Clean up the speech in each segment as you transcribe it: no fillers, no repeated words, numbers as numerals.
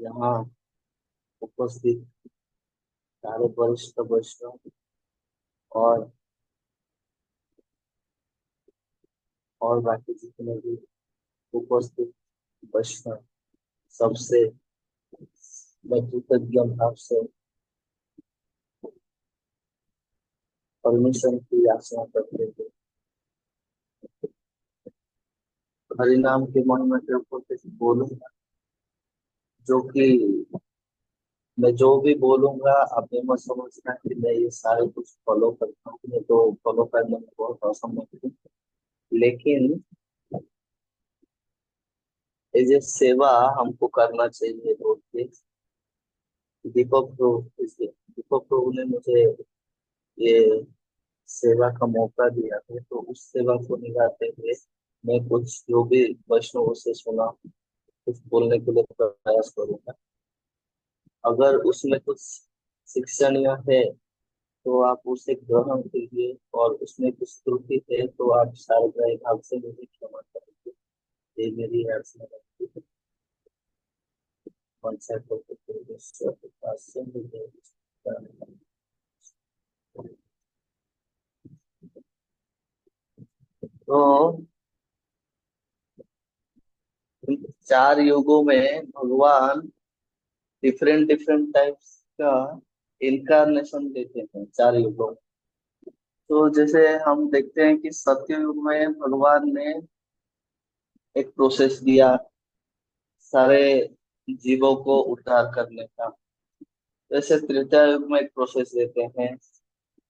यहाँ उपस्थित सारे वरिष्ठ वैष्णव और बाकी जितने भी उपस्थित वैष्णव सबसे मैं कृतज्ञ भाव से परमिशन की याचना करते हुए हरिनाम के महिमा के ऊपर कुछ बोलूंगा। जो कि मैं जो भी बोलूंगा आप ये मत समझना कि मैं ये सारे कुछ फॉलो करता हूँ। मैं तो फॉलो करने में बहुत असमर्थ हूँ। लेकिन ये जो सेवा हमको करना चाहिए रोज के। दीपक प्रभु ने मुझे ये सेवा का मौका दिया है, तो उस सेवा को निभाते हुए मैं कुछ जो भी वैष्णव से सुना कुछ बोलने के लिए प्रयास करूंगा। अगर उसमें कुछ शिक्षणीय है तो आप उसे ग्रहण कीजिए, और उसमें कुछ त्रुटि है तो आप सार्वजनिक भाव से मुझे क्षमा करेंगे। ये मेरी याचना रहती है। मनसा को परमेश्वर के पास से मुझे तो इन चार युगों में भगवान डिफरेंट डिफरेंट टाइप्स का इनकारनेशन देते हैं चार युगों में। तो जैसे हम देखते हैं कि सत्य युग में भगवान ने एक प्रोसेस दिया सारे जीवों को उद्धार करने का। जैसे त्रेता युग में एक प्रोसेस देते हैं,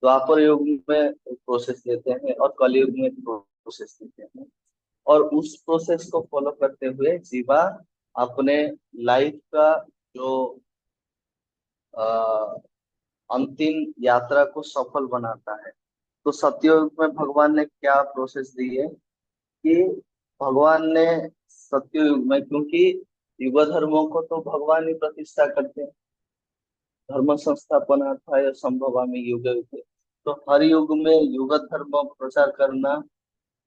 द्वापर युग में एक प्रोसेस देते हैं, और कलयुग में एक प्रोसेस देते हैं। और उस प्रोसेस को फॉलो करते हुए जीवा अपने लाइफ का जो अ, अंतिम यात्रा को सफल बनाता है। तो सतयुग में भगवान ने क्या प्रोसेस दी है कि भगवान ने सतयुग में, क्योंकि युग धर्मों को तो भगवान ही प्रतिष्ठा करते हैं, धर्म संस्थापनार्थाय संभवामि युगे युगे। तो हर युग में युग धर्म प्रचार करना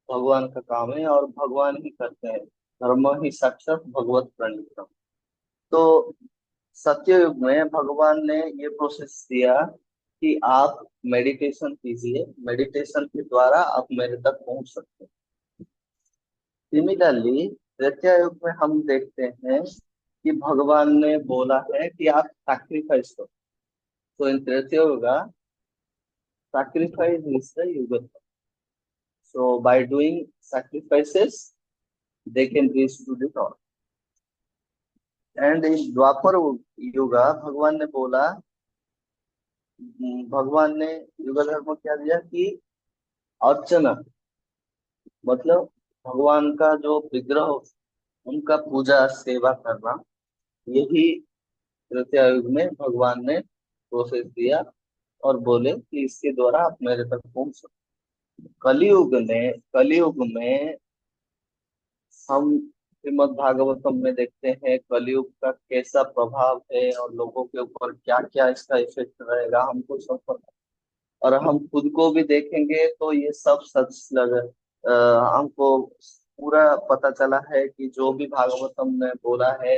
भगवान का काम है, और भगवान ही करते हैं। धर्म ही साक्षात भगवत प्रणीतम। तो सत्य युग में भगवान ने ये प्रोसेस दिया कि आप मेडिटेशन कीजिए, मेडिटेशन के द्वारा आप मेरे तक पहुंच सकते हैं। सिमिलरली त्रेता युग में हम देखते हैं कि भगवान ने बोला है कि आप सैक्रिफाइस करो। तो इन तृतीय युग sacrifice is the yuga. So by doing sacrifices, they can reach to the God. And in द्वापर युगा भगवान ने बोला, भगवान ने युग धर्म क्या दिया कि अर्चना, मतलब भगवान का जो विग्रह उनका पूजा सेवा करना, यही तृतीय युग में भगवान ने प्रोसेस दिया, और बोले कि इसके द्वारा आप मेरे तक पहुंच सकते। कलयुग में हम श्रीमद् भागवतम में देखते हैं कलयुग का कैसा प्रभाव है और लोगों के ऊपर क्या क्या इसका इफेक्ट रहेगा, हमको सब पता। और हम खुद को भी देखेंगे तो ये सब सच हमको पूरा पता चला है कि जो भी भागवतम ने बोला है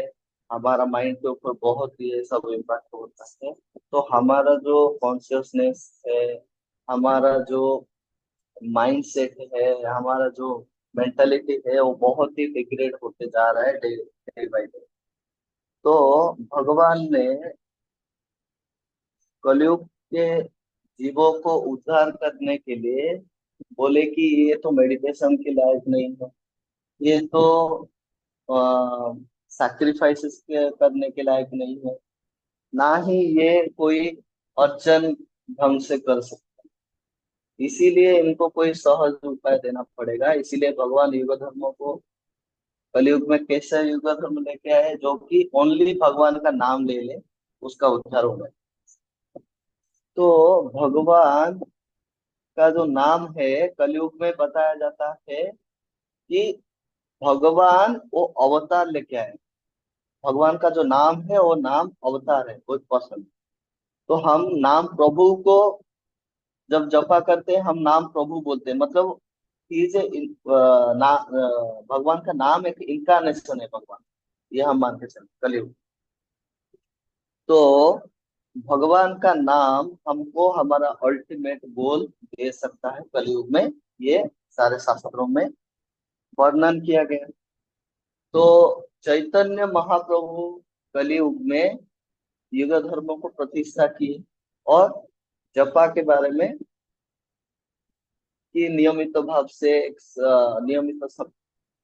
हमारा माइंड के ऊपर बहुत ही ये सब इम्पैक्ट होता है। तो हमारा जो कॉन्शियसनेस है, हमारा जो माइंड सेट है, हमारा जो मेंटालिटी है, वो बहुत ही डिग्रेड होते जा रहा है डे डे बाई डे। तो भगवान ने कलयुग के जीवों को उद्धार करने के लिए बोले कि ये तो मेडिटेशन के लायक नहीं है, ये तो सैक्रिफाइसेस के करने के लायक नहीं है, ना ही ये कोई अर्चन ढंग से कर सकते। इसीलिए इनको कोई सहज उपाय देना पड़ेगा। इसीलिए भगवान युग धर्मों को कलयुग में कैसा युग धर्म लेके आए जो कि ओनली भगवान का नाम ले ले उसका उद्धार हो जाए। तो भगवान का जो नाम है कलयुग में बताया जाता है कि भगवान वो अवतार लेके आए। भगवान का जो नाम है वो नाम अवतार है, कोई पर्सन। तो हम नाम प्रभु को जब जपा करते हैं हम नाम प्रभु बोलते हैं, मतलब ही जे भगवान का नाम एक इनकारनेशन है भगवान, ये हम मानते चले कलयुग। तो भगवान का नाम हमको हमारा अल्टीमेट गोल दे सकता है कलयुग में, ये सारे शास्त्रों में वर्णन किया गया है। तो चैतन्य महाप्रभु कलयुग में युग धर्म को प्रतिष्ठा की और जपा के बारे में कि नियमित भाव से एक नियमित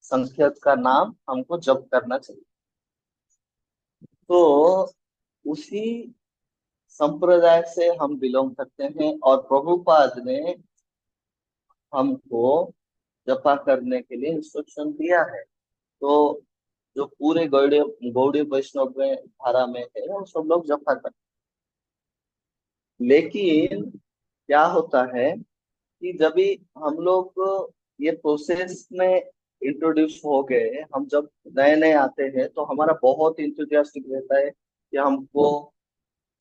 संख्यक का नाम हमको जप करना चाहिए। तो उसी संप्रदाय से हम बिलोंग करते हैं और प्रभुपाद ने हमको जपा करने के लिए इंस्ट्रक्शन दिया है। तो जो पूरे गौड़ीय गौड़ीय वैष्णव में धारा में है वो सब लोग जपा करते हैं। लेकिन क्या होता है कि जब भी हम लोग ये प्रोसेस में इंट्रोड्यूस हो गए, हम जब नए नए आते हैं तो हमारा बहुत इंथुजियास्टिक रहता है कि हमको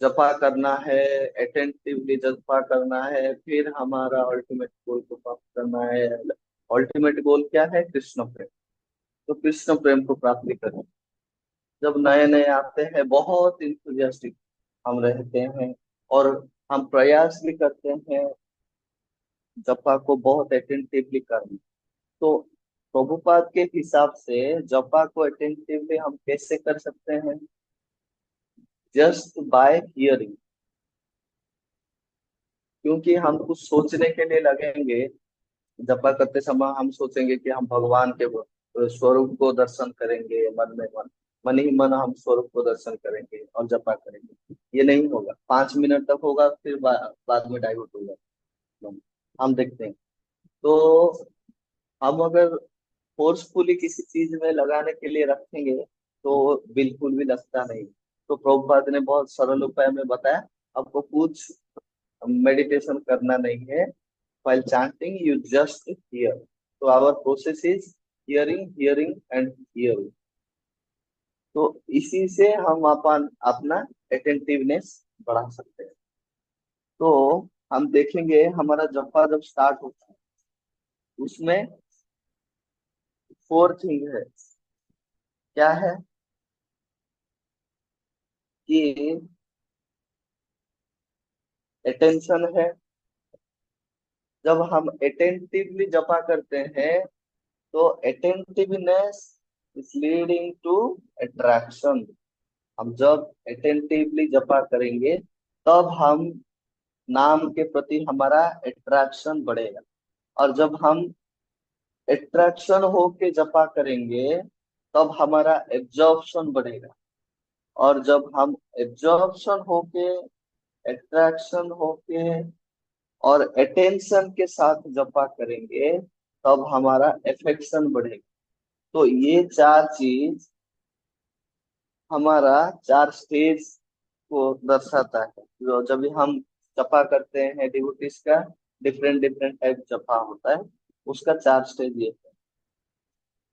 जपा करना है, अटेंटिवली जपा करना है, फिर हमारा अल्टीमेट गोल को प्राप्त करना है। अल्टीमेट गोल क्या है? कृष्ण प्रेम। तो कृष्ण प्रेम को प्राप्ति करना। जब नए नए आते हैं बहुत इंथुजियास्टिक हम रहते हैं और हम प्रयास भी करते हैं जपा को बहुत अटेंटिवली करना। तो प्रभुपाद के हिसाब से जपा को अटेंटिवली हम कैसे कर सकते हैं? Just by hearing. क्योंकि हम कुछ सोचने के लिए लगेंगे, जपा करते समय हम सोचेंगे कि हम भगवान के स्वरूप को दर्शन करेंगे, मन में मन ही मन हम स्वरूप को दर्शन करेंगे और जपा करेंगे। ये नहीं होगा, 5 मिनट तक होगा, फिर बाद में डाइवर्ट हो जाएगा। हम देखते हैं। तो हम अगर फोर्सफुली किसी चीज में लगाने के लिए रखेंगे तो बिल्कुल भी लगता नहीं। तो प्रभुपाद ने बहुत सरल उपाय में बताया, आपको कुछ मेडिटेशन करना नहीं है। while chanting you just hear, so our process is hearing, hearing and hearing। तो इसी से हम अपन अपना अटेंटिवनेस बढ़ा सकते हैं। तो हम देखेंगे हमारा जपा जब स्टार्ट होता है उसमें 4 थिंग है। क्या है? कि अटेंशन है। जब हम अटेंटिवली जपा करते हैं तो attentiveness is leading to attraction. हम जब अटेंटिवली जपा करेंगे तब हम नाम के प्रति हमारा अट्रैक्शन बढ़ेगा। और जब हम अट्रैक्शन होके जपा करेंगे तब हमारा एब्जॉर्प्शन बढ़ेगा। और जब हम एब्जॉर्प्शन होके, अट्रैक्शन होके और अटेंशन के साथ जपा करेंगे तब हमारा अफेक्शन बढ़ेगा। तो ये 4 चीज हमारा 4 स्टेज को दर्शाता है। जो जब भी हम जपा करते हैं डिवोटीज का डिफरेंट डिफरेंट टाइप जपा होता है, उसका 4 स्टेज ये है।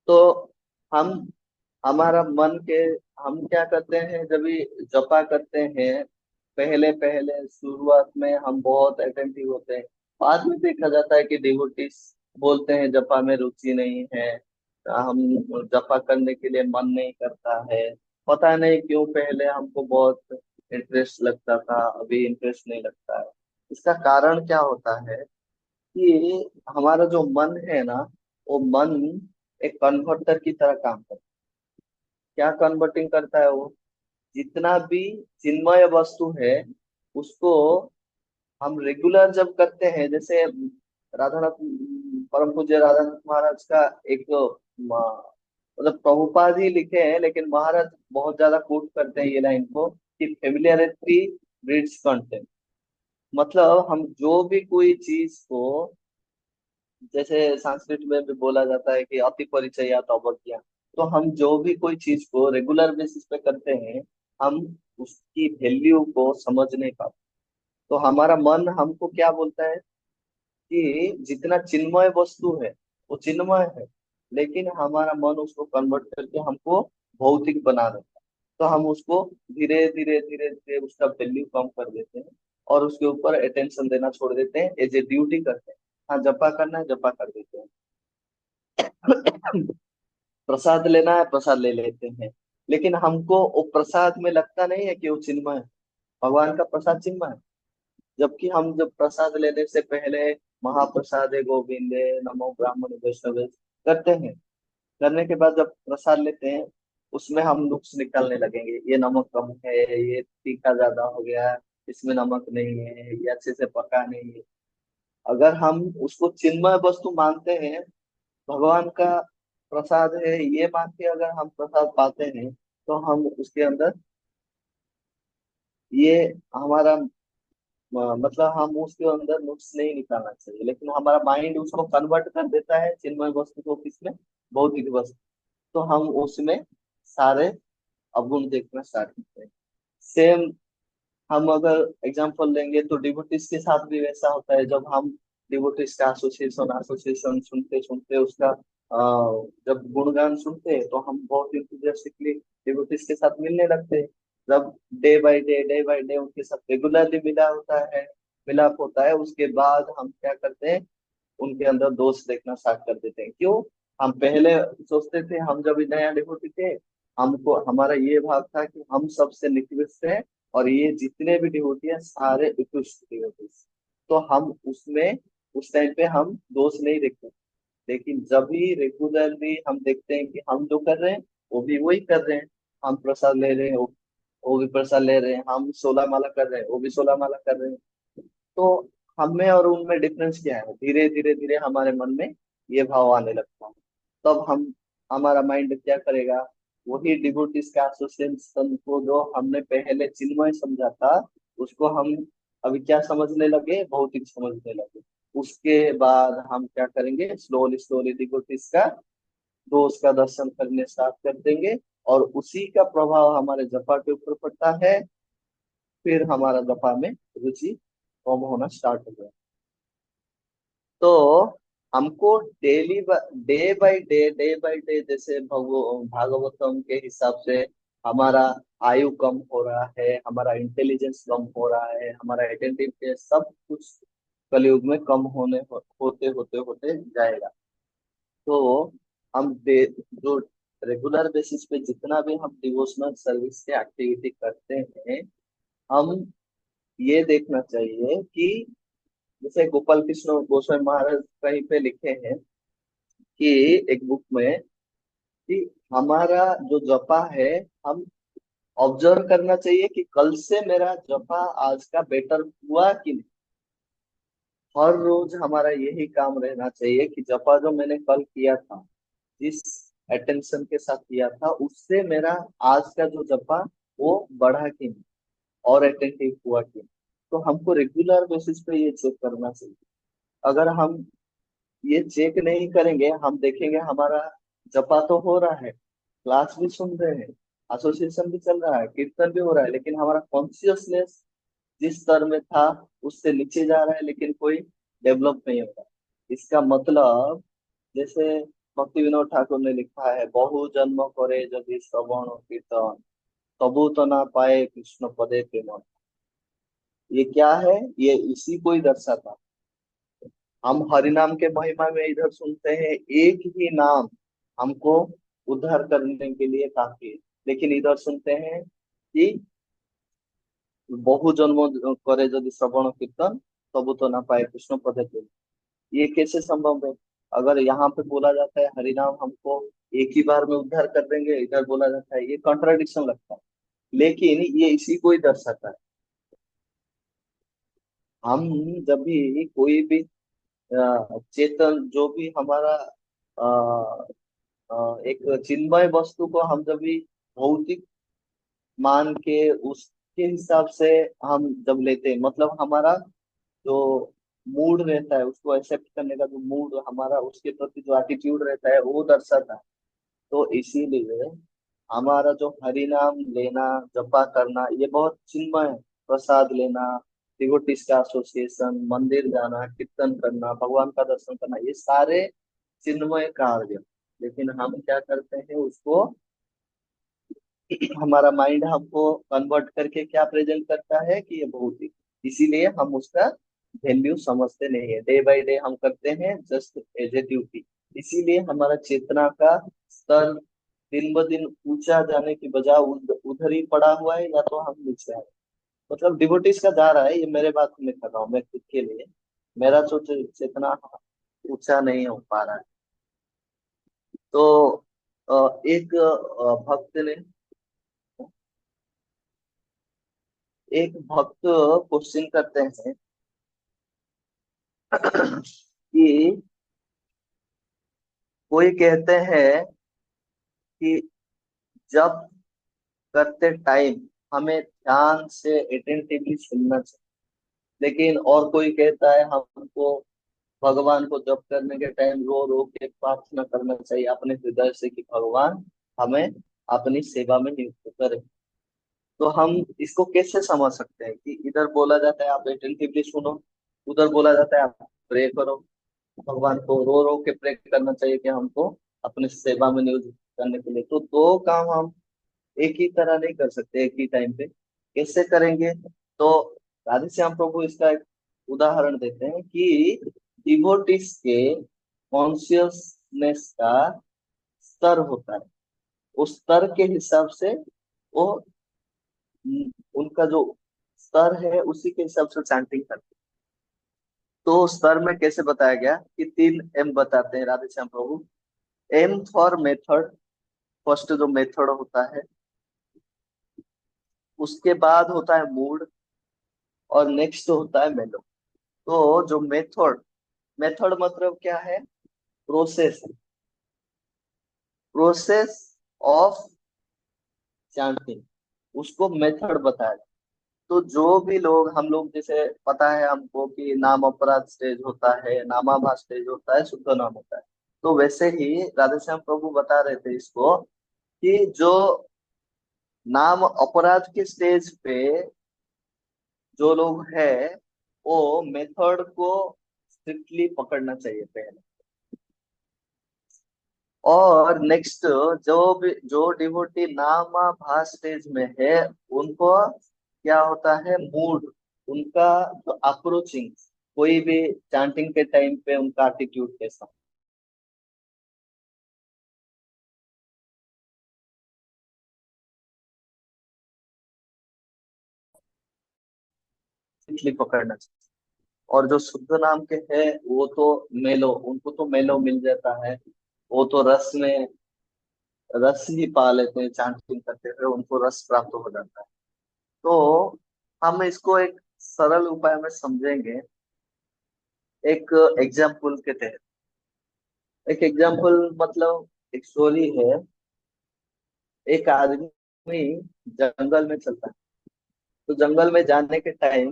तो हम हमारा मन के हम क्या करते हैं जब भी जपा करते हैं, पहले पहले शुरुआत में हम बहुत अटेंटिव होते हैं। बाद में देखा जाता है कि डिवोटीज बोलते हैं जपा में रुचि नहीं है, हम जपा करने के लिए मन नहीं करता है। पता नहीं क्यों, पहले हमको बहुत इंटरेस्ट लगता था, अभी इंटरेस्ट नहीं लगता है। इसका कारण क्या होता है कि हमारा जो मन है ना, वो मन एक कन्वर्टर की तरह काम करता है। क्या कन्वर्टिंग करता है वो? जितना भी चिन्मय वस्तु है उसको हम रेगुलर जब करते हैं, जैसे राधानाथ, परम पूज्य राधानाथ महाराज का एक मतलब प्रभुपाद ही लिखे हैं लेकिन महाराज बहुत ज्यादा कोट करते हैं ये लाइन को कि फेमिलियरिटी ब्रीड्स कंटेंट। मतलब हम जो भी कोई चीज को, जैसे संस्कृत में भी बोला जाता है कि अति परिचय या तो अवज्ञा। तो हम जो भी कोई चीज को रेगुलर बेसिस पे करते हैं, हम उसकी वैल्यू को समझ नहीं पाते। तो हमारा मन हमको क्या बोलता है कि जितना चिन्मय वस्तु है वो चिन्मय है, लेकिन हमारा मन उसको कन्वर्ट करके हमको भौतिक बना देता है। तो हम उसको धीरे धीरे धीरे धीरे उसका वैल्यू कम कर देते हैं और उसके ऊपर अटेंशन देना छोड़ देते हैं, एज ए ड्यूटी करते हैं। हाँ, जपा करना है, जपा कर देते हैं। प्रसाद लेना है, प्रसाद ले लेते हैं। लेकिन हमको वो प्रसाद में लगता नहीं है कि वो चिन्मय है। भगवान का प्रसाद चिन्मय है। जबकि हम जब प्रसाद लेने से पहले महाप्रसाद गोविंदे नमो ब्राह्मण वैष्णव करते हैं, करने के बाद जब प्रसाद लेते हैं, उसमें हम नुक्स निकालने लगेंगे, ये नमक कम है, ये तीखा ज्यादा हो गया, इसमें नमक नहीं है, ये अच्छे से पका नहीं है। अगर हम उसको चिन्मय वस्तु मानते हैं, भगवान का प्रसाद है ये मान के अगर हम प्रसाद पाते हैं, तो हम उसके अंदर ये हमारा मतलब हम उसके अंदर नुक्स नहीं निकालना चाहिए, लेकिन हमारा माइंड उसको कन्वर्ट कर देता है चिन्मय वस्तु को किसमें, भौतिक वस्तु। तो हम उसमें सारे अवगुण देखना स्टार्ट करते हैं। सेम हम अगर एग्जांपल लेंगे तो डिवोटिस के साथ भी वैसा होता है। जब हम डिवोटिस का एसोसिएशन एसोसिएशन सुनते सुनते उसका जब गुणगान सुनते हैं, तो हम बहुत इंथुजियास्टिकली डिवोटिस के साथ मिलने लगते हैं। जब डे बाय डे उनके साथ रेगुलरली मिला होता है, मिलाप होता है, उसके बाद हम क्या करते हैं, उनके अंदर दोष देखना स्टार्ट कर देते हैं। क्यों? हम पहले सोचते थे, हम जब नया डिवोटी थे, हमको हमारा ये भाव था कि हम सबसे निकृष्ट हैं, और ये जितने भी डिवोटी हैं सारे उत्कृष्ट डिवोटी। तो हम उसमें उस टाइम पे हम दोष नहीं देखते। लेकिन जब भी रेगुलरली हम देखते हैं कि हम जो कर रहे हैं वो भी वही कर रहे हैं, हम प्रसाद ले रहे हैं, वो भी प्रसाद ले रहे हैं, हम 16 माला कर रहे हैं, वो भी 16 माला कर रहे हैं, तो हमें और उनमें डिफरेंस क्या है? धीरे धीरे धीरे हमारे मन में ये भाव आने लगता है। तब हम हमारा माइंड क्या करेगा, वही डिवोटिस का एसोसिएशन को जो हमने पहले चिन्मय समझा था, उसको हम अभी क्या समझने लगे, भौतिक समझने लगे। उसके बाद हम क्या करेंगे, स्लोली स्लोली डिवोटिस का दोष का दर्शन करने स्टार्ट कर देंगे, और उसी का प्रभाव हमारे जपा के ऊपर पड़ता है। फिर हमारा जपा में रुचि कम होना स्टार्ट हो गया। तो हमको डे बाय डे जैसे भागवतम के हिसाब से हमारा आयु कम हो रहा है, हमारा इंटेलिजेंस कम हो रहा है, हमारा अटेंटिव सब कुछ कलयुग में कम होते होते होते जाएगा। तो हम जो रेगुलर बेसिस पे जितना भी हम डिवोशनल सर्विस के एक्टिविटी करते हैं, हम ये देखना चाहिए कि जैसे गोपाल कृष्ण गोस्वामी महाराज कहीं पे लिखे हैं कि एक बुक में, कि हमारा जो जपा है, हम ऑब्जर्व करना चाहिए कि कल से मेरा जपा आज का बेटर हुआ कि नहीं। हर रोज हमारा यही काम रहना चाहिए कि जपा जो मैंने कल किया था, जिस अटेंशन के साथ किया था, उससे मेरा आज का जो जपा वो बढ़ा कि नहीं, और अटेंटिव हुआ कि नहीं। तो हमको रेगुलर बेसिस पे ये चेक करना चाहिए। अगर हम ये चेक नहीं करेंगे, हम देखेंगे हमारा जपा तो हो रहा है, क्लास भी सुन रहे हैं, एसोसिएशन भी चल रहा है, कीर्तन भी हो रहा है, लेकिन हमारा कॉन्शियसनेस जिस स्तर में था उससे नीचे जा रहा है, लेकिन कोई डेवलप नहीं हो रहा। इसका मतलब, जैसे भक्ति विनोद ठाकुर ने लिखा है, बहु जन्म करे यदि श्रवण कीर्तन, तबु तो ना पाए कृष्ण पदे प्रेम। ये क्या है? ये इसी को ही दर्शाता। हम हरिनाम के महिमा में इधर सुनते हैं, एक ही नाम हमको उद्धार करने के लिए काफी है, लेकिन इधर सुनते हैं कि बहु जन्म करे यदि श्रवण कीर्तन, तब तो ना पाए कृष्ण पद के। ये कैसे संभव है? अगर यहाँ पे बोला जाता है हरिनाम हमको एक ही बार में उद्धार कर देंगे, इधर बोला जाता है, ये कॉन्ट्राडिक्शन लगता है, लेकिन ये इसी को ही दर्शाता है। हम जब भी कोई भी चेतन जो भी हमारा एक चिन्मय वस्तु को हम जब भी भौतिक मान के उसके हिसाब से हम जब लेते हैं, मतलब हमारा जो मूड रहता है, उसको एक्सेप्ट करने का जो मूड हमारा, उसके प्रति जो एटीट्यूड रहता है, वो दर्शाता है। तो इसीलिए हमारा जो हरि नाम लेना, जपा करना, ये बहुत चिन्मय है। प्रसाद लेना, डिवोटिस का एसोसिएशन, मंदिर जाना, कीर्तन करना, भगवान का दर्शन करना, ये सारे चिन्मय कार्य। लेकिन हम क्या करते हैं उसको, हमारा माइंड हमको कन्वर्ट करके क्या प्रेजेंट करता है कि ये भौतिक, इसीलिए हम उसका वैल्यू समझते नहीं है। डे बाय डे हम करते हैं जस्ट एज ए ड्यूटी, इसीलिए हमारा चेतना का स्तर दिन ब दिन ऊंचा जाने की बजाय उधर ही पड़ा हुआ है, या तो हम नीचे आए। मतलब डिवोटिस का जा रहा है, ये मेरे बात नहीं कर रहा हूँ मैं खुद के लिए। मेरा जो चेतना ऊंचा नहीं हो पा रहा है। तो एक भक्त ने, एक भक्त क्वेश्चन करते हैं कि कोई कहते हैं कि जब करते टाइम हमें ध्यान से अटेंटिवली सुनना चाहिए, लेकिन और कोई कहता है हमको भगवान को जप करने के टाइम रो रो के प्रार्थना करना चाहिए अपने हृदय से कि भगवान हमें अपनी सेवा में नियुक्त करें। तो हम इसको कैसे समझ सकते हैं कि इधर बोला जाता है आप अटेंटिवली सुनो, उधर बोला जाता है आप प्रे करो, भगवान को रो रो के प्रे करना चाहिए कि हमको अपनी सेवा में नियुक्त करने के लिए। तो दो काम हम एक ही तरह नहीं कर सकते एक ही टाइम पे, कैसे करेंगे? तो राधे श्याम प्रभु इसका एक उदाहरण देते हैं कि डिवोटिस के कॉन्शियसनेस का स्तर होता है, उस स्तर के हिसाब से वो उनका जो स्तर है उसी के हिसाब से चैंटिंग करते हैं। तो स्तर में कैसे बताया गया कि 3 M बताते हैं राधे श्याम प्रभु। M फॉर मेथड, फर्स्ट जो मेथड होता है, उसके बाद होता है मूड, और नेक्स्ट होता है मेलो। तो जो मेथड, मेथड मतलब क्या है? प्रोसेस, प्रोसेस ऑफ चैंटिंग, उसको मेथड बताया जाता है। तो जो भी लोग, हम लोग जैसे पता है हमको कि नाम अपराध स्टेज होता है, नामाभास स्टेज होता है, शुद्ध नाम होता है। तो वैसे ही राधेश्याम प्रभु बता रहे थे इसको कि जो नाम अपराध के स्टेज पे जो लोग हैं, वो मेथड को स्ट्रिक्टली पकड़ना चाहिए पहले। और नेक्स्ट जो डिवोटी नामाभास स्टेज में है, उनको क्या होता है? मूड, उनका जो अप्रोचिंग, कोई भी चांटिंग के टाइम पे उनका एटीट्यूड कैसा, स्ट्रिक्टली पकड़ना चाहिए। और जो शुद्ध नाम के हैं, वो तो मेलो, उनको तो मेलो मिल जाता है, वो तो रस में रस ही पा लेते हैं, चांटिंग करते हुए उनको रस प्राप्त हो जाता है। तो हम इसको एक सरल उपाय में समझेंगे, एक एग्जाम्पल के तहत। एक एग्जाम्पल मतलब एक स्टोरी है। एक आदमी जंगल में चलता है, तो जंगल में जाने के टाइम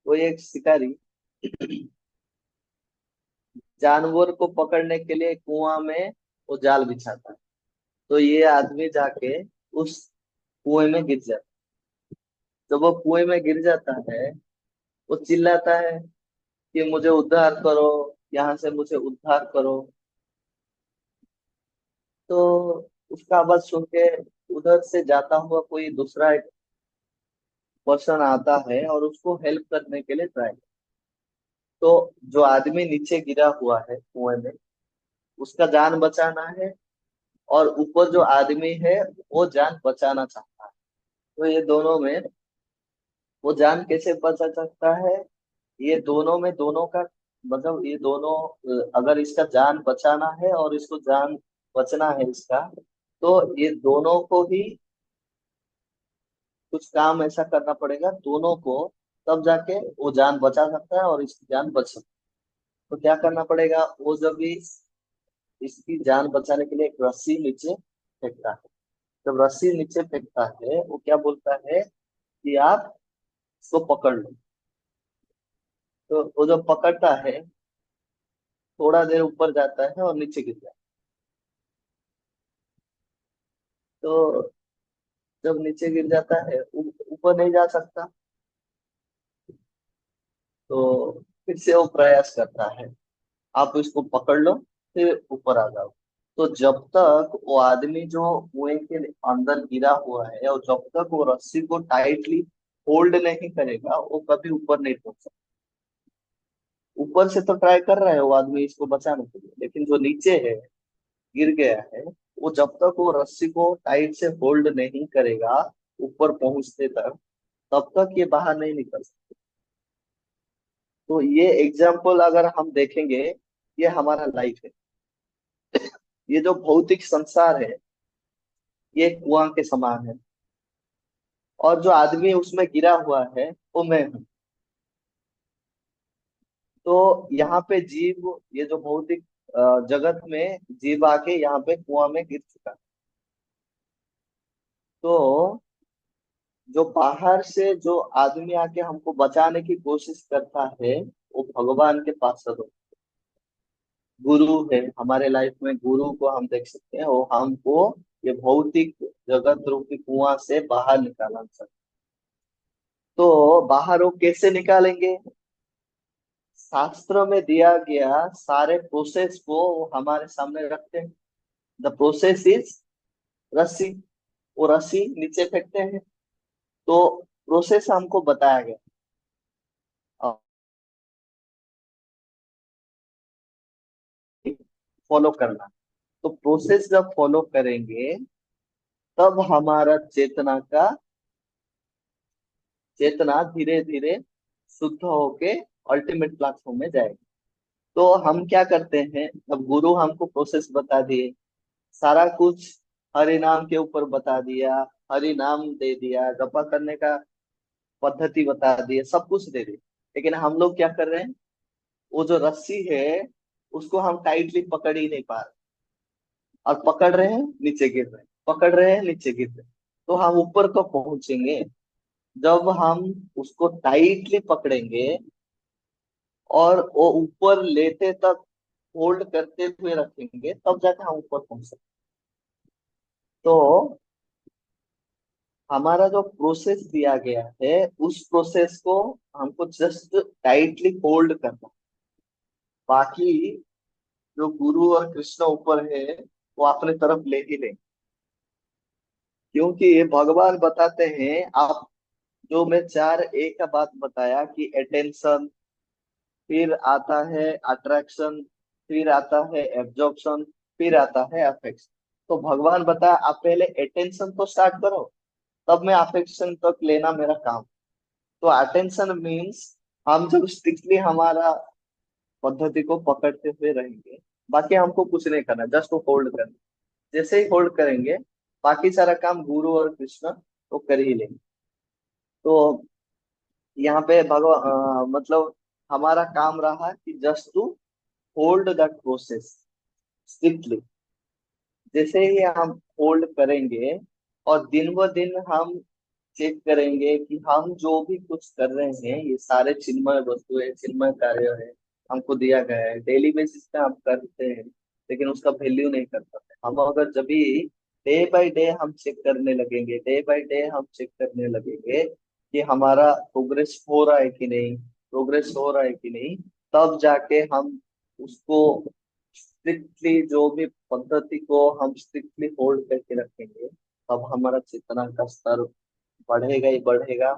वो एक शिकारी जानवर को पकड़ने के लिए कुआं में वो जाल बिछाता है। तो ये आदमी जाके उस कुएं में गिर जाता है। जब वो कुएं में गिर जाता है, वो चिल्लाता है कि मुझे उद्धार करो, यहाँ से मुझे उद्धार करो। तो उसका आवाज सुन के उधर से जाता हुआ कोई दूसरा एक पर्सन आता है और उसको हेल्प करने के लिए ट्राई। तो जो आदमी नीचे गिरा हुआ है कुएं में, उसका जान बचाना है, और ऊपर जो आदमी है वो जान बचाना चाहता है। तो ये दोनों में वो जान कैसे बचा सकता है? ये दोनों में दोनों का मतलब ये दोनों, अगर इसका जान बचाना है और इसको जान बचना है इसका, तो ये दोनों को ही कुछ काम ऐसा करना पड़ेगा दोनों को, तब जाके वो जान बचा सकता है और इसकी जान बच सकती है। तो क्या करना पड़ेगा? वो जब भी इसकी जान बचाने के लिए एक रस्सी नीचे फेंकता है, जब रस्सी नीचे फेंकता है वो क्या बोलता है कि आप इसको पकड़ लो। तो वो जब पकड़ता है, थोड़ा देर ऊपर जाता है और नीचे गिर जाता है। तो जब नीचे गिर जाता है, ऊपर नहीं जा सकता। तो फिर से वो प्रयास करता है, आप इसको पकड़ लो, फिर ऊपर आ जाओ। तो जब तक वो आदमी जो कुएं के अंदर गिरा हुआ है, और जब तक वो रस्सी को टाइटली होल्ड नहीं करेगा, वो कभी ऊपर नहीं पहुंच सकता। ऊपर से तो ट्राई कर रहा है वो आदमी इसको बचाने के लिए, लेकिन जो नीचे है, गिर गया है, वो जब तक वो रस्सी को टाइट से होल्ड नहीं करेगा ऊपर पहुंचते तक, तब तक ये बाहर नहीं निकल सकता। तो ये एग्जाम्पल अगर हम देखेंगे, ये हमारा लाइफ है। ये जो भौतिक संसार है, ये कुआं के समान है, और जो आदमी उसमें गिरा हुआ है वो मैं हूँ। तो यहाँ पे जीव, ये जो भौतिक जगत में जीव आके यहाँ पे कुआं में गिर चुका है। तो जो बाहर से जो आदमी आके हमको बचाने की कोशिश करता है, वो भगवान के पार्षद हो, गुरु है। हमारे लाइफ में गुरु को हम देख सकते हैं, वो हमको ये भौतिक जगत रूपी कुआं से बाहर निकालना सकते। तो बाहर वो कैसे निकालेंगे? शास्त्र में दिया गया सारे प्रोसेस को वो हमारे सामने रखते हैं। द प्रोसेस इज रस्सी। वो रस्सी नीचे फेंकते हैं, तो प्रोसेस हमको बताया गया, फॉलो करना। तो प्रोसेस जब फॉलो करेंगे, तब हमारा चेतना धीरे धीरे शुद्ध होके अल्टीमेट प्लेटफॉर्म में जाएगी। तो हम क्या करते हैं, अब गुरु हमको प्रोसेस बता दिए, सारा कुछ हरि नाम के ऊपर बता दिया, हरि नाम दे दिया, जपा करने का पद्धति बता दी, सब कुछ दे दी। लेकिन हम लोग क्या कर रहे हैं, वो जो रस्सी है उसको हम टाइटली पकड़ ही नहीं पा रहे, और पकड़ रहे हैं नीचे गिर रहे हैं, पकड़ रहे हैं नीचे गिर रहे हैं। तो हम ऊपर कब पहुंचेंगे? जब हम उसको टाइटली पकड़ेंगे और वो ऊपर लेते तक होल्ड करते हुए रखेंगे, तब जाके हम ऊपर पहुंच सकते। तो हमारा जो प्रोसेस दिया गया है, उस प्रोसेस को हमको जस्ट टाइटली होल्ड करना। बाकी जो गुरु और कृष्ण ऊपर है, वो अपने तरफ ले ही लेंगे। क्योंकि ये भगवान बताते हैं, आप जो मैं 4A का बात बताया कि अटेंशन, फिर आता है अट्रैक्शन, फिर आता है एब्जॉर्प्शन, फिर आता है अफेक्शन। तो भगवान बताया आप पहले अटेंशन तो स्टार्ट करो, तब मैं अफेक्शन तक लेना मेरा काम। तो अटेंशन मीन्स हम जब स्ट्रिक्टली हमारा पद्धति को पकड़ते हुए रहेंगे, बाकी हमको कुछ नहीं करना, जस्ट होल्ड करना। जैसे ही होल्ड करेंगे, बाकी सारा काम गुरु और कृष्ण तो कर ही लेंगे। तो यहाँ पे मतलब हमारा काम रहा कि just to hold that process strictly. जैसे ही हम होल्ड करेंगे, और दिन ब दिन हम चेक करेंगे कि हम जो भी कुछ कर रहे हैं, ये सारे चिन्मय वस्तु है, चिन्मय कार्य है, हमको दिया गया है, डेली बेसिस पे हम करते हैं, लेकिन उसका वैल्यू नहीं कर पाते। हम अगर जब भी डे बाय डे हम चेक करने लगेंगे, डे बाय डे हम चेक करने लगेंगे कि हमारा प्रोग्रेस हो रहा है कि नहीं, प्रोग्रेस हो रहा है कि नहीं, तब जाके हम उसको स्ट्रिक्टली, जो भी पद्धति को हम स्ट्रिक्टली होल्ड करके रखेंगे, तब हमारा चेतना का स्तर बढ़ेगा ही बढ़ेगा।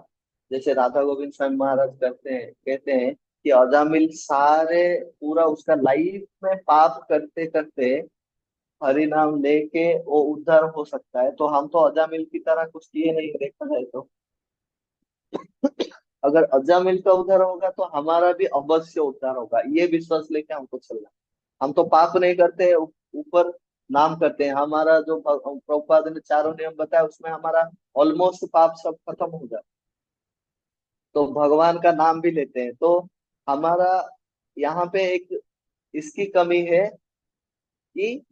जैसे राधा गोविंद स्वामी महाराज कहते हैं कि अजामिल सारे पूरा उसका लाइफ में पाप करते करते हरि नाम लेके वो उद्धार हो सकता है, तो हम तो अजामिल की तरह कुछ किए नहीं, देखा है तो। अगर अजामिल का उद्धार होगा, तो हमारा भी अवश्य उद्धार होगा, ये विश्वास लेके हमको चलना। हम तो पाप नहीं करते, ऊपर नाम करते हैं। हमारा जो प्रभुपाद ने चारों नियम बताया, उसमें हमारा ऑलमोस्ट पाप सब खत्म हो जाता, तो भगवान का नाम भी लेते हैं। तो हमारा यहाँ पे एक इसकी कमी है कि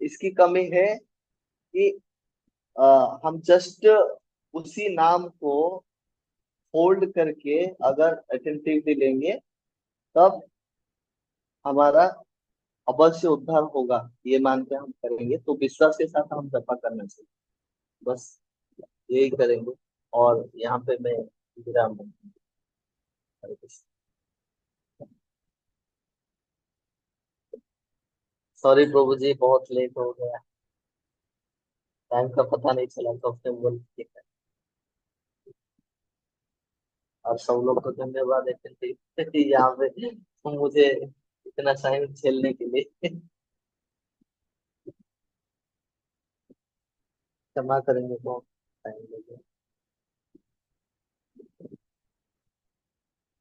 इसकी कमी है कि हम जस्ट उसी नाम को होल्ड करके अगर अटेंटिवली लेंगे, तब हमारा अवश्य उद्धार होगा, ये मान के हम करेंगे, तो विश्वास के साथ हम जपा करना चाहिए। बस यही करेंगे। और यहाँ पे मैं विराम दूंगा। हरे कृष्ण। सॉरी प्रभु जी, बहुत लेट हो गया, टाइम का पता नहीं चला कब से बोल के। और सब लोग को धन्यवाद है यहाँ पे मुझे इतना टाइम झेलने के लिए। क्षमा करेंगे तो टाइम लगेगा।